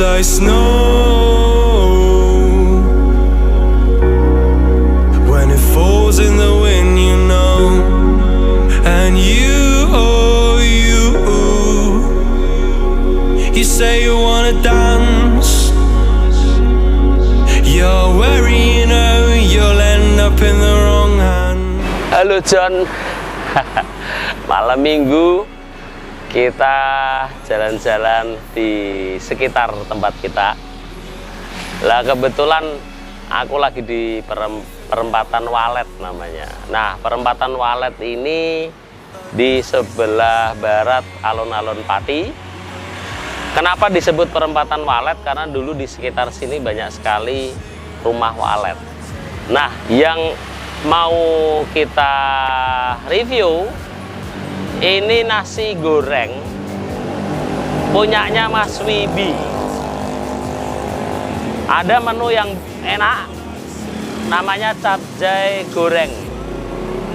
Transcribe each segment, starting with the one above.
like snow when it falls in the wind, you know. And you say you wanna dance. You're worried, you know, you'll end up in the wrong hand. Halo John. Malam minggu kita jalan-jalan di sekitar tempat kita. Lah kebetulan aku lagi di perempatan Walet namanya. Nah, perempatan Walet ini di sebelah barat alun-alun Pati. Kenapa disebut perempatan Walet? Karena dulu di sekitar sini banyak sekali rumah walet. Nah, yang mau kita review ini nasi goreng punyanya Mas Wibi. Ada menu yang enak namanya capjay goreng.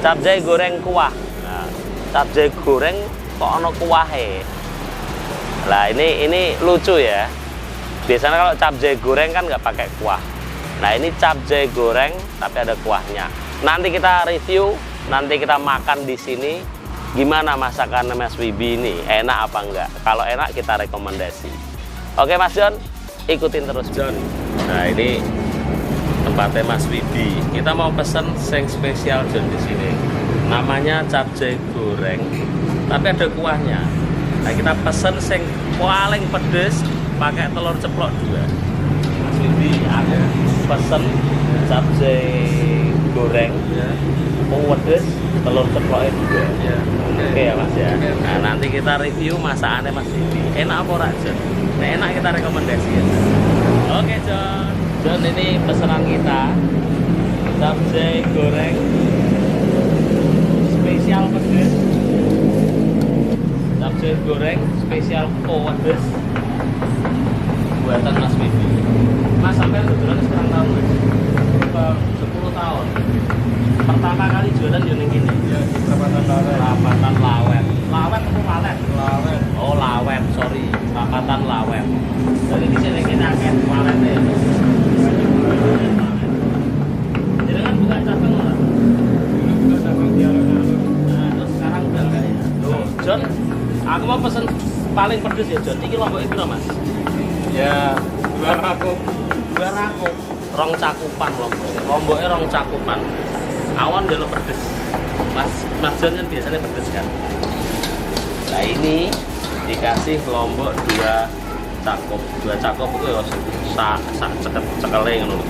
Capjay goreng kuah. Nah, capjay goreng kok ono kuahe. Lah ini lucu ya. Biasanya kalau capjay goreng kan nggak pakai kuah. Nah, ini capjay goreng tapi ada kuahnya. Nanti kita review, nanti kita makan di sini. Gimana masakan Mas Wibi ini? Enak apa enggak? Kalau enak kita rekomendasi. Oke Mas John, ikutin terus John. Nah, ini tempatnya Mas Wibi. Kita mau pesen sing spesial John di sini. Namanya capjay goreng, tapi ada kuahnya. Nah, kita pesen sing paling pedes pakai telur ceplok 2. Mas Wibi ada pesen capjay goreng, pedes, telur ceploknya 2. Ya. Oke ya Mas ya. Nah, nanti kita review masakannya Mas Wibi. Enak apa ora, John? Nah, enak kita rekomendasi ya. Oke, John. John, ini pesanan kita. Capjay goreng spesial pedes. Capjay goreng spesial pedes buatan Mas Wibi. Mas sampai jualan sekarang tahun Mas? 10 tahun. Pertama kali jualan yang gini ya di Perempatan Lawet. Lawet atau Walet? Lawet. Oh, Lawet, sorry. Perempatan Lawet. Jadi di sini kita akeh waletnya. Jadi kan buka cabang lah. Buka cabang di alun-alun. Nah, terus sekarang udah enggak ya? Tuh, John, aku mau pesen paling pedes ya, John. Iki lomboknya berapa, Mas? Ya, 2 rakuk. 2 rakuk. Rong cakupan lomboknya. Lomboknya rong cakupan. Awan dulu pedes. Mas John kan biasanya pedes kan. Nah, ini dikasih lombok 2 cakup. 2 cakup itu ya cekele ngono.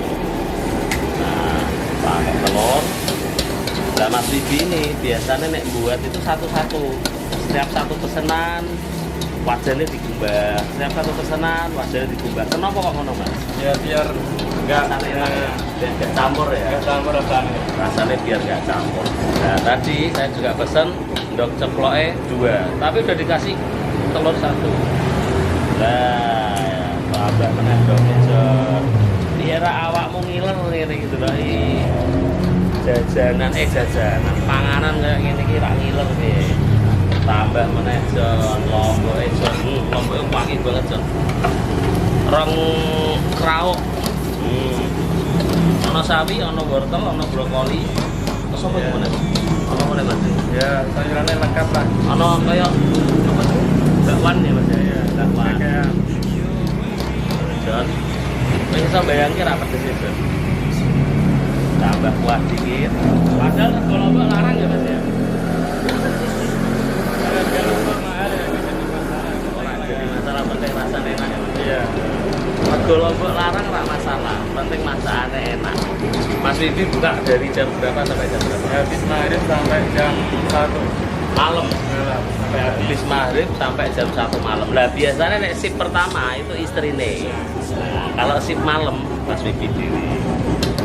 Nah, pakai telur. Nah, Mas Wibi ini biasanya nek buat itu satu-satu. Setiap satu pesanan wajahnya dikumbah. Setiap satu pesanan wajahnya dikumbah. Kenapa kok ngono, Mas? Ya biar enggak campur ya. Enggak campur rasanya biar enggak campur. Nah, tadi saya juga pesen ndok ceploknya 2, tapi udah dikasih telur 1. Nah, ya, tambah meneh ndoknya John. Biar awakmu ngiler ngene gitu lho. Jajanan panganan kayak gini kira ngiler piye. Tambah meneh John, lomboknya John. Lomboknya wangi banget John. Rong krauk. Ono sawi, ono wortel, ono brokoli. Terus apa gimana? Ono apa Mas? Ya, sayurannya lengkap lah. Ono kayak apa tuh? Bakwan ya Mas ya. Bakwan. John. Bisa bayangin apa pedes ya, John? Tambah kuah dikit. Padahal kalau Mbak larang ya Mas ya. Jadi masalah penting rasanya enak ya Mas. Iya. Kalau Mbak larang tak masalah, penting masakannya enak. Mas Wibi buka dari jam berapa sampai jam berapa? Habis maghrib sampai jam 1 malam. Sampai habis maghrib sampai jam 1 malam. Lah biasanya nek sip pertama itu istrine. Nah, kalau sip malam Mas Wibi dewi.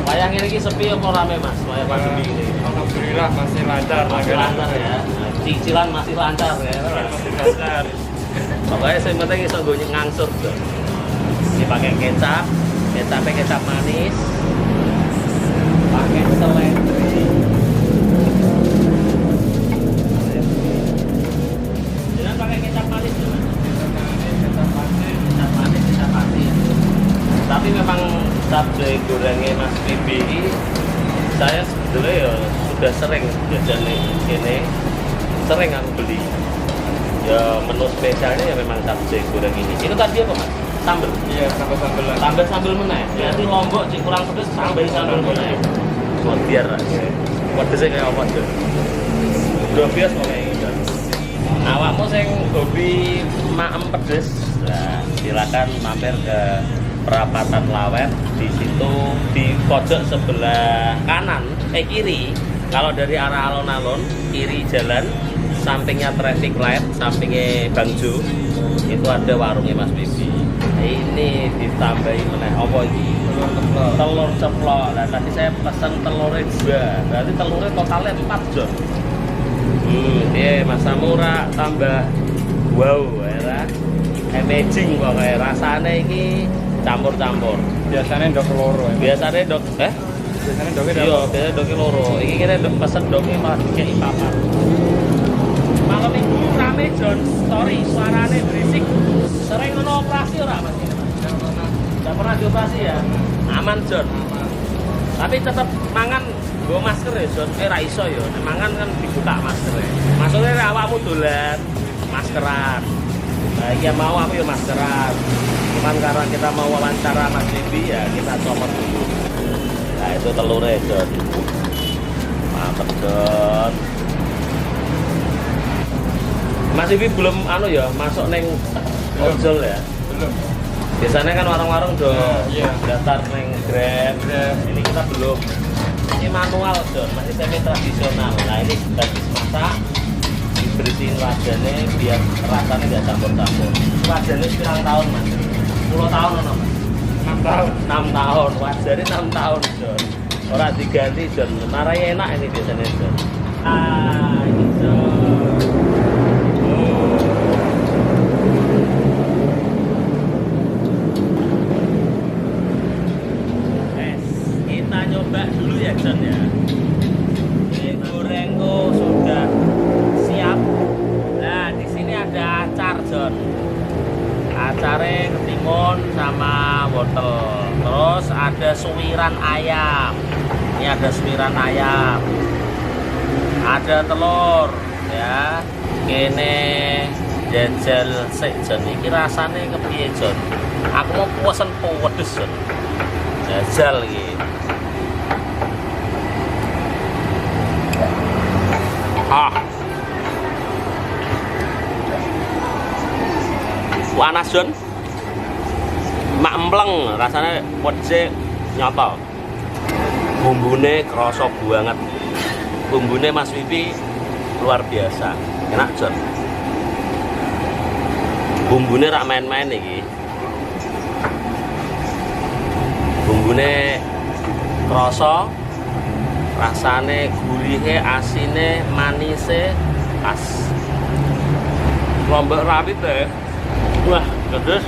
Wayang ini sepi apa rame Mas? Wayang Mas Wibi ini. Alhamdulillah masih lancar. Masih lancar ya. Cicilan masih lancar ya. Masih lancar. Pokoknya saya penting iso nggo ngangsur tuh. Ini pakai kecapnya kecap manis, pakai seledri. Jangan pakai kecap manis cuma. Kecap manis. tapi memang cabai gorengnya Mas Bibi ini saya sebetulnya ya sudah sering jajan ini, sering aku beli. Ya menu spesialnya ya memang cabai goreng ini. Itu tadi apa Mas? Sambal? Iya, sambal-sambal. Tambah sambal meneh. Berarti Lombok sih kurang pedes tambah sambal meneh. Oh, biar aja. Pedesnya kayak apa tuh? Udah biasa kok kayak gitu. Awakmu sing hobi maem pedes, nah, silakan mampir ke Perapatan Lawet. Di situ di pojok sebelah kanan, kiri. Kalau dari arah alun-alun, kiri jalan, sampingnya traffic light, sampingnya Bang Jo, itu ada warungnya Mas Bibi. Ini ditambahi meneh apa iki? Telur ceplok. Nah, tadi saya pesan telurnya 2. Berarti telurnya totalnya 4, Jon. Masa murah tambah wow, ya. Amazing pokoknya. Rasanya ini campur-campur. Biasanya dok loro. Biasanya dok Biasanya doknya iya, biasanya doknya loro. Ini kita pesen doknya malah kayak papat. Malam minggu rame Jon, story suaranya berisik. Sering kena operasi ora Mas? Enggak pernah dioperasi ya? Aman Jon. Tapi tetap mangan nggo masker ya Jon. Ra iso ya. Mangan kan dibuka masker. Maksudnya awakmu dolan maskeran. Nah, iya mau aku ya maskeran. Cuman karena kita mau wawancara Mas Bibi ya kita copot dulu. Nah, itu telurnya Jon. Mantep Jon. Mas Bibi belum ya masuk neng ojol ya. belum. Biasanya kan warung-warung do Iya. daftar neng Grab. Ini kita belum. Ini manual Jon, masih semi tradisional. Nah ini habis masak, dibersihin wajahnya biar rasanya nggak campur-campur. Wajahnya pirang tahun Mas? 10 tahun ono Mas? 6 tahun. 6 tahun, wajahnya 6 tahun Jon. Orang diganti Jon, marahnya enak ini biasanya Jon. Ah ini Jon. Kita nyoba dulu ya Jon ya. Ini gorengku sudah siap. Nah di sini ada acar Jon. Acarnya ketimun sama wortel. Terus ada suwiran ayam. Ini ada suwiran ayam. Ada telur ya. Kene jajal sik Jon. Iki rasane kepiye Jon? Aku mau pesen pedes Jon. Jajal iki. Panas Jon. Mak empleng rasanya pedesnya nyata. Bumbune kerasa banget. Bumbune Mas Bibi luar biasa. Enak Jon. Bumbune rak main-main iki. Bumbune kerasa, rasane gurihnya, asine, manise pas. Lombok rawit deh. Wah, pedes.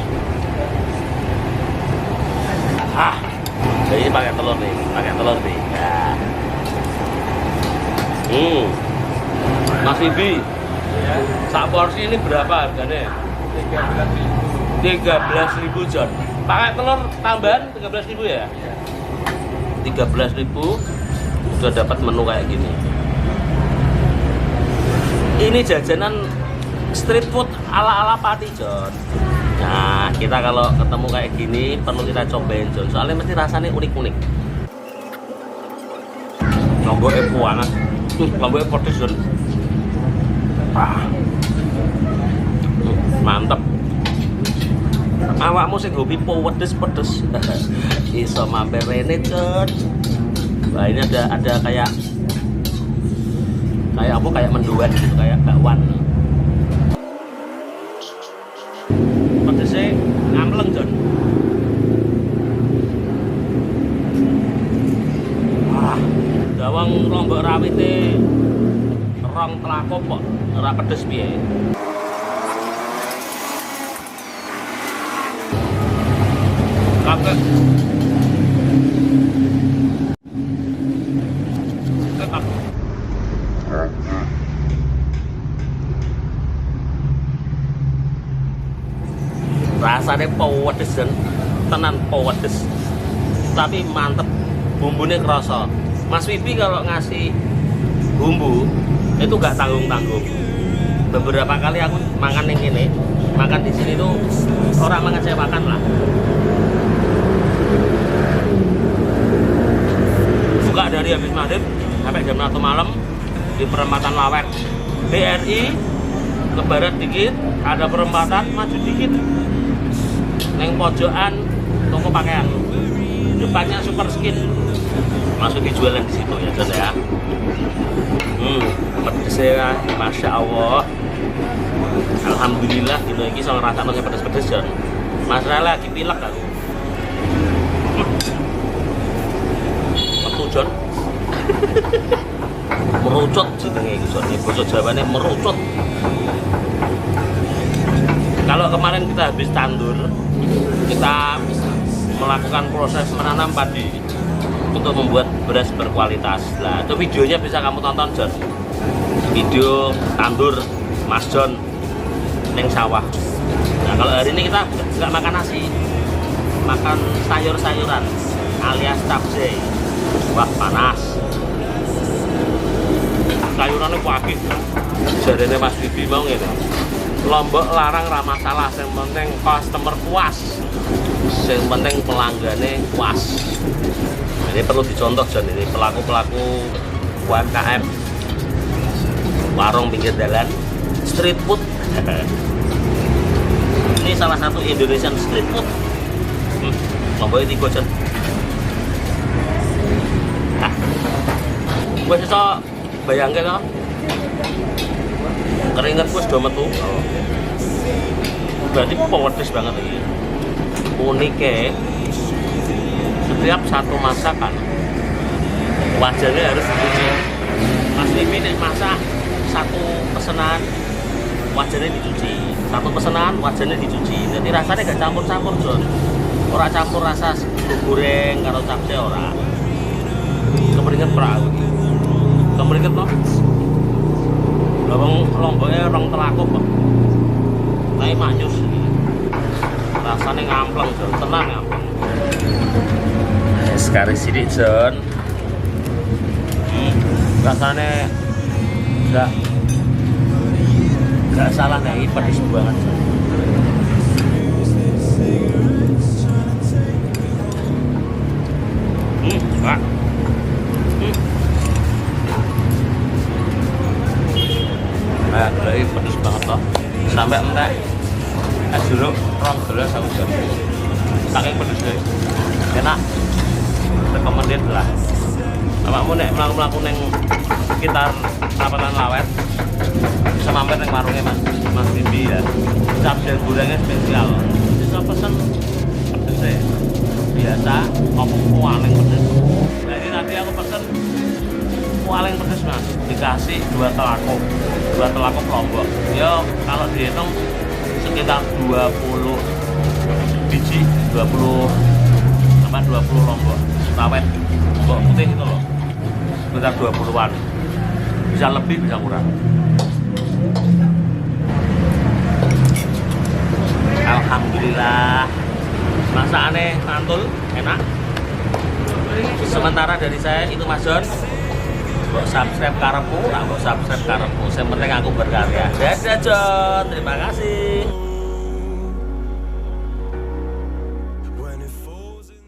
Jadi pakai telur nih, Ya. Mas Bibi, Ya. sak porsi ini berapa harganya? 13.000. 13.000 Jon. Pakai telur tambahan 13.000 ya? 13.000 sudah dapat menu kayak gini. Ini jajanan street food ala-ala Pati Jon. Nah, kita kalau ketemu kayak gini perlu kita cobain Jon. Soalnya mesti rasanya unik-unik. Lomboknya panas. Lomboknya pedes Jon. Mantep. Awakmu sing hobi pedes-pedes. Iso mampir rene Jon. Wah, ini ada kayak apa? Kayak mendoan gitu, kayak bakwan. Pedesnya ngamleng Jon. Dawang Lombok rawite rong telakop kok ora pedes piye. Kakek. Rasanya pedes tenan. pedes. Tapi mantep, bumbunya kerasa. Mas Wibi kalau ngasih bumbu itu gak tanggung-tanggung. Beberapa kali aku makan yang ini, makan di sini tuh orang mengecewakan lah. Buka dari habis maghrib sampai jam 1 malam di perempatan Lawet. BRI ke barat dikit, ada perempatan, maju dikit. Neng pojokan toko pakaian. Depannya Super Skin. Masuk dijualan di situ ya, Jon ya. Pedesnya Masya Allah. Alhamdulillah gitu iki sama rasa nongnya pedes-pedes Jon. Masalah lagi pilek aku. Metu Jon. Merucut jenenge iki Jon. Basa Jawane merucut. Kalau kemarin kita habis tandur, kita melakukan proses menanam padi untuk membuat beras berkualitas. Nah, itu videonya bisa kamu tonton Jon. Video tandur Mas Jon neng sawah. Nah, kalau hari ini kita nggak makan nasi, makan sayur-sayuran alias capcay. Wah, panas. Sayurannya pagi. Jarene Mas Bibi mau ngene. Lombok larang ra masalah, yang penting customer puas. Yang penting pelanggannya puas. Ini perlu dicontoh Jon, ini pelaku-pelaku UMKM warung pinggir jalan, street food. Ini salah satu Indonesian street food. Lomboknya 3 Jon. Gue bisa bayangkan kan? Keringet gue sudah metu. Berarti pedes banget ini. Uniknya setiap satu masakan wajannya harus dicuci. Mas Bibi nek masak satu pesanan wajannya dicuci, satu pesanan wajannya dicuci. Jadi rasanya gak campur-campur Jon. Ora campur rasa goreng karo capcay ora. Kemeringet perahu. Kemeringet loh. Lawang Lomboknya orang telakuk kok. Tapi manyus. Rasanya ngampleng Jon, tenang ngampleng. Sekarang sidik Jon. Rasanya nggak salah nih, pedes banget Jon. Wah. Nah, ini pedes banget loh. Sampai entek es jeruk rong gelas aku Jon. Saking pedesnya. Enak. Recommended lah. Awakmu nek mlaku-mlaku ning sekitar perempatan Lawet bisa mampir ning warungnya Mas Bibi ya. Capcay gorengnya spesial. Bisa pesen pedesnya biasa, apa paling pedes. Nah, ini nanti aku pesen paling pedes Mas. Dikasih 2 telakuk Lombok. Ya kalau dihitung sekitar 20 biji, 20 Lombok Lawet, Lombok putih itu loh, sekitar 20-an, bisa lebih bisa kurang. Alhamdulillah masakannya mantul, enak. Sementara dari saya itu Mas Jon. Mbok subscribe karepku, mbok subscribe karepku. Yang penting aku berkarya. Dadah Jon, terima kasih.